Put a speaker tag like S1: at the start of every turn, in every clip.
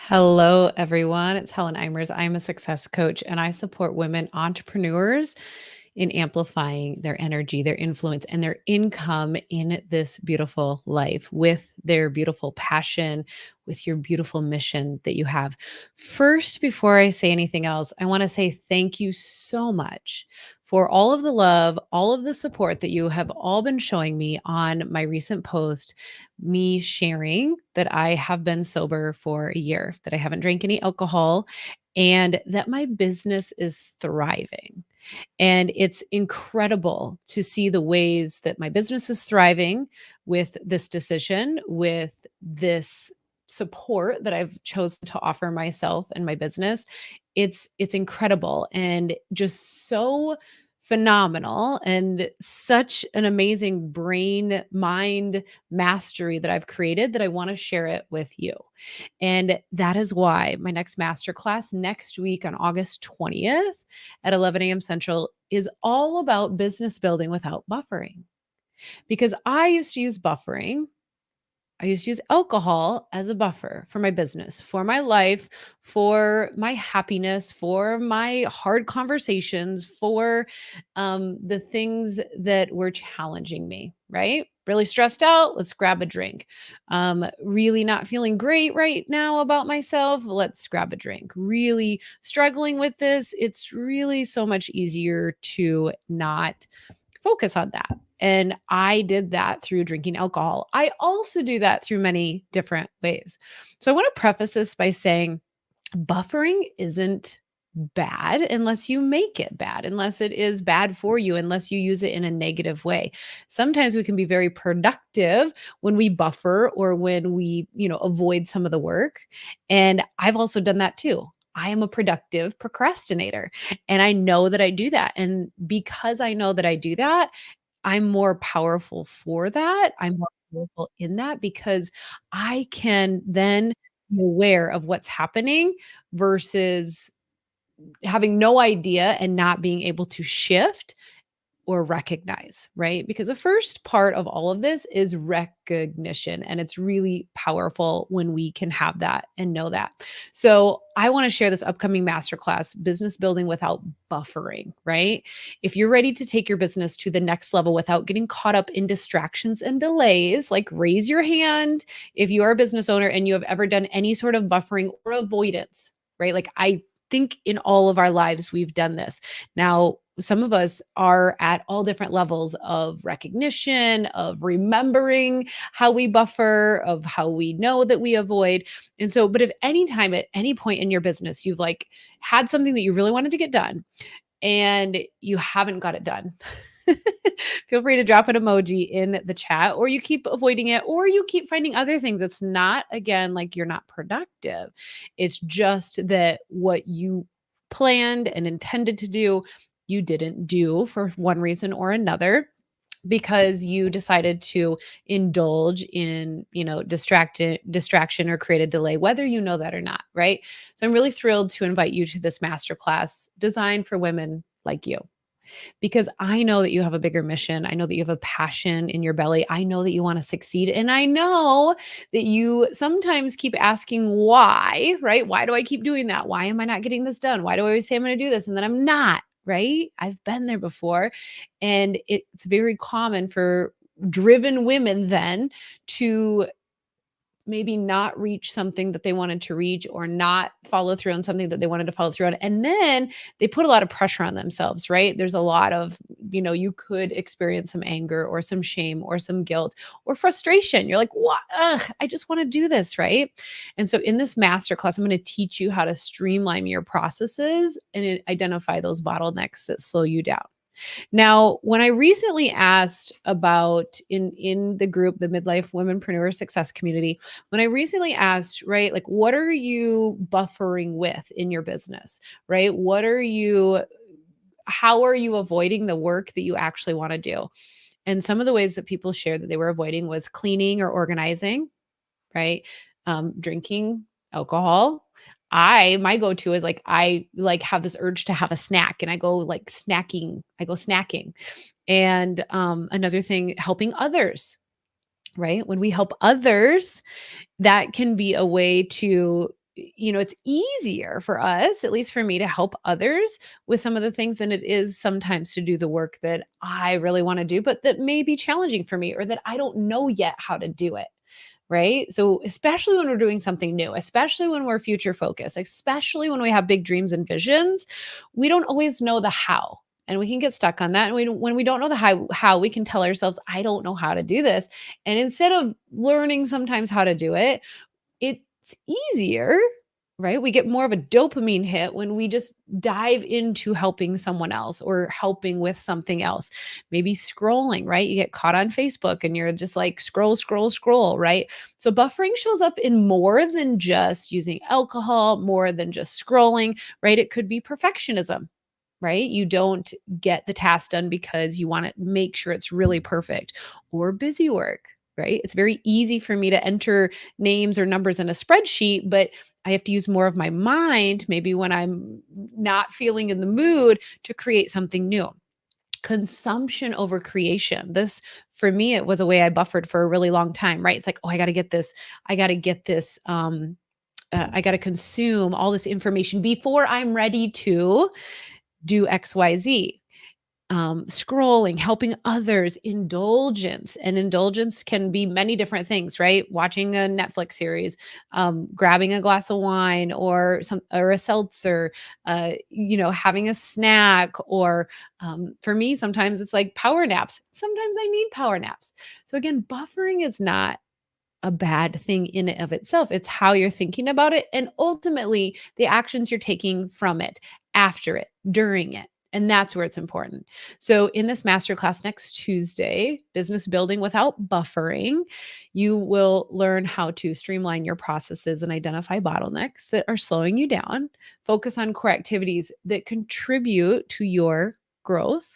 S1: Hello, everyone. It's Helen Eimers. I'm a success coach and I support women entrepreneurs in amplifying their energy, their influence, and their income in this beautiful life with their beautiful passion, with your beautiful mission that you have. First, before I say anything else, I want to say thank you so much for all of the love, all of the support that you have all been showing me on my recent post, me sharing that I have been sober for a year, that I haven't drank any alcohol, and that my business is thriving. And it's incredible to see the ways that my business is thriving with this decision, with this support that I've chosen to offer myself and my business. It's incredible and just so phenomenal and such an amazing brain mind mastery that I've created that I want to share it with you. And that is why my next masterclass next week on August 20th at 11 a.m. Central is all about business building without buffering. Because I used to use buffering. I used to use alcohol as a buffer for my business, for my life, for my happiness, for my hard conversations, for the things that were challenging me, right? Really stressed out, let's grab a drink. Really not feeling great right now about myself, let's grab a drink. Really struggling with this, it's really so much easier to not focus on that. And I did that through drinking alcohol. I also do that through many different ways. So I want to preface this by saying buffering isn't bad unless you make it bad, unless it is bad for you, unless you use it in a negative way. Sometimes we can be very productive when we buffer or when we, avoid some of the work. And I've also done that too. I am a productive procrastinator and I know that I do that. And because I know that I do that, I'm more powerful for that. I'm more powerful in that because I can then be aware of what's happening versus having no idea and not being able to shift or recognize, right? Because the first part of all of this is recognition. And it's really powerful when we can have that and know that. So, I want to share this upcoming masterclass, Business Building Without Buffering, right? If you're ready to take your business to the next level without getting caught up in distractions and delays, like raise your hand if you are a business owner and you have ever done any sort of buffering or avoidance, right? Like, I think in all of our lives, we've done this. Now, some of us are at all different levels of recognition, of remembering how we buffer, of how we know that we avoid. And so, but if any time at any point in your business, you've like had something that you really wanted to get done and you haven't got it done, feel free to drop an emoji in the chat, or you keep avoiding it, or you keep finding other things. It's not, again, like you're not productive. It's just that what you planned and intended to do, you didn't do for one reason or another because you decided to indulge in, distraction or create a delay, whether you know that or not, right? So I'm really thrilled to invite you to this masterclass designed for women like you because I know that you have a bigger mission. I know that you have a passion in your belly. I know that you want to succeed. And I know that you sometimes keep asking why, right? Why do I keep doing that? Why am I not getting this done? Why do I always say I'm going to do this and then I'm not? Right? I've been there before. And it's very common for driven women then to maybe not reach something that they wanted to reach or not follow through on something that they wanted to follow through on. And then they put a lot of pressure on themselves, right? There's a lot of, you could experience some anger or some shame or some guilt or frustration. You're like, what? Ugh, I just want to do this, right? And so in this masterclass, I'm going to teach you how to streamline your processes and identify those bottlenecks that slow you down. Now, when I recently asked about in the group, the Midlife Womenpreneur Success Community, when I recently asked, right, like what are you buffering with in your business, right? How are you avoiding the work that you actually want to do? And some of the ways that people shared that they were avoiding was cleaning or organizing, right? Drinking alcohol. My go-to is like I like have this urge to have a snack and I go like snacking. I go snacking. And another thing, helping others, right? When we help others, that can be a way to it's easier for us, at least for me, to help others with some of the things than it is sometimes to do the work that I really want to do, but that may be challenging for me or that I don't know yet how to do it. Right. So, especially when we're doing something new, especially when we're future focused, especially when we have big dreams and visions, we don't always know the how. And we can get stuck on that. And when we don't know the how, we can tell ourselves, I don't know how to do this. And instead of learning sometimes how to do it, it's easier, right? We get more of a dopamine hit when we just dive into helping someone else or helping with something else. Maybe scrolling, right? You get caught on Facebook and you're just like scroll, scroll, scroll, right? So buffering shows up in more than just using alcohol, more than just scrolling, right? It could be perfectionism. Right? You don't get the task done because you want to make sure it's really perfect, or busy work, right? It's very easy for me to enter names or numbers in a spreadsheet, but I have to use more of my mind, maybe when I'm not feeling in the mood, to create something new. Consumption over creation. This, for me, it was a way I buffered for a really long time, right? It's like, oh, I got to get this. I got to get this. I got to consume all this information before I'm ready to do XYZ. Scrolling, helping others, indulgence. And indulgence can be many different things, right? Watching a Netflix series, grabbing a glass of wine or a seltzer, having a snack, or for me, sometimes it's like power naps. Sometimes I need power naps. So again, buffering is not a bad thing in and of itself. It's how you're thinking about it and ultimately the actions you're taking from it, after it, during it. And that's where it's important. So, in this masterclass next Tuesday, Business Building Without Buffering, you will learn how to streamline your processes and identify bottlenecks that are slowing you down. Focus on core activities that contribute to your growth.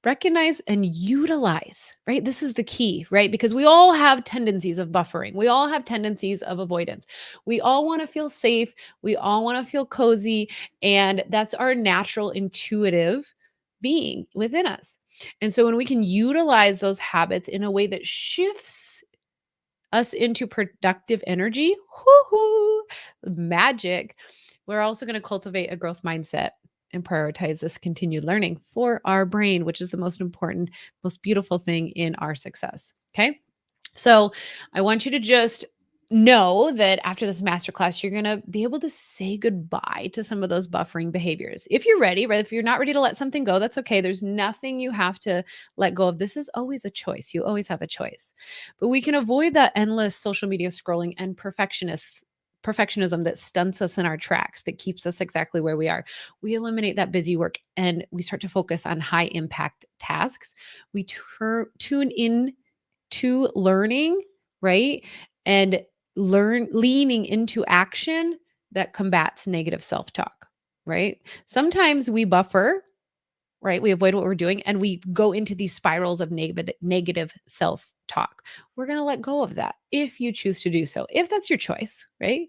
S1: Recognize and utilize, right? This is the key, right? Because we all have tendencies of buffering. We all have tendencies of avoidance. We all want to feel safe. We all want to feel cozy. And that's our natural, intuitive being within us. And so when we can utilize those habits in a way that shifts us into productive energy, whoo, magic, we're also going to cultivate a growth mindset and prioritize this continued learning for our brain, which is the most important, most beautiful thing in our success. Okay. So I want you to just know that after this masterclass, you're going to be able to say goodbye to some of those buffering behaviors. If you're ready, right? If you're not ready to let something go, that's okay. There's nothing you have to let go of. This is always a choice. You always have a choice. But we can avoid that endless social media scrolling and perfectionism that stunts us in our tracks, that keeps us exactly where we are. We eliminate that busy work and we start to focus on high impact tasks. We tune in to learning, right? And leaning into action that combats negative self-talk, right? Sometimes we buffer, right? We avoid what we're doing and we go into these spirals of negative self-talk. We're going to let go of that if you choose to do so, if that's your choice, right?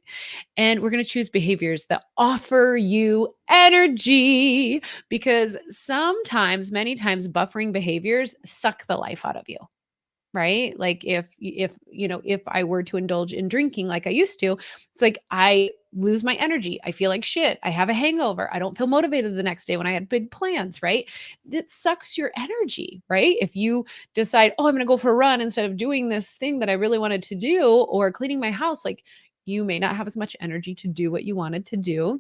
S1: And we're going to choose behaviors that offer you energy, because sometimes, many times, buffering behaviors suck the life out of you, right? Like if I were to indulge in drinking like I used to, it's like I lose my energy. I feel like shit. I have a hangover. I don't feel motivated the next day when I had big plans, right? That sucks your energy, right? If you decide, "Oh, I'm going to go for a run instead of doing this thing that I really wanted to do or cleaning my house," like you may not have as much energy to do what you wanted to do.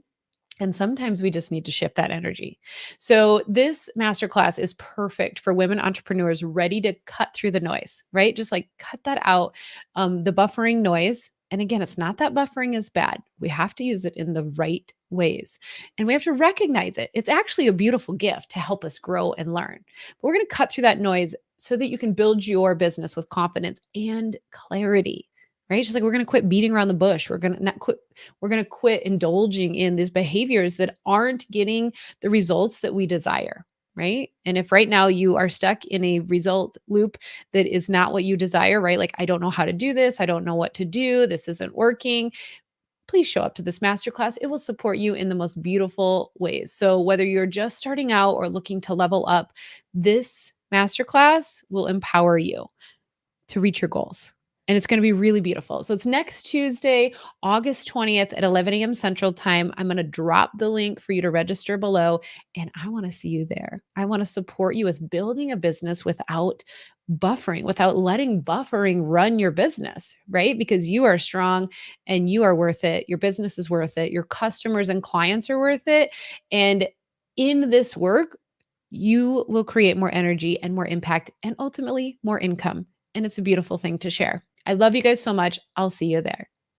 S1: And sometimes we just need to shift that energy. So, this masterclass is perfect for women entrepreneurs ready to cut through the noise, right? Just like cut that out, the buffering noise. And again, it's not that buffering is bad. We have to use it in the right ways and we have to recognize it. It's actually a beautiful gift to help us grow and learn. But we're going to cut through that noise so that you can build your business with confidence and clarity. Right? Just like we're going to quit beating around the bush. We're going to quit indulging in these behaviors that aren't getting the results that we desire, right? And if right now you are stuck in a result loop that is not what you desire, right? Like, I don't know how to do this. I don't know what to do. This isn't working. Please show up to this masterclass. It will support you in the most beautiful ways. So, whether you're just starting out or looking to level up, this masterclass will empower you to reach your goals. And it's going to be really beautiful. So it's next Tuesday, August 20th at 11 a.m. Central Time. I'm going to drop the link for you to register below, and I want to see you there. I want to support you with building a business without buffering, without letting buffering run your business, right? Because you are strong and you are worth it. Your business is worth it. Your customers and clients are worth it. And in this work, you will create more energy and more impact and ultimately more income. And it's a beautiful thing to share. I love you guys so much. I'll see you there.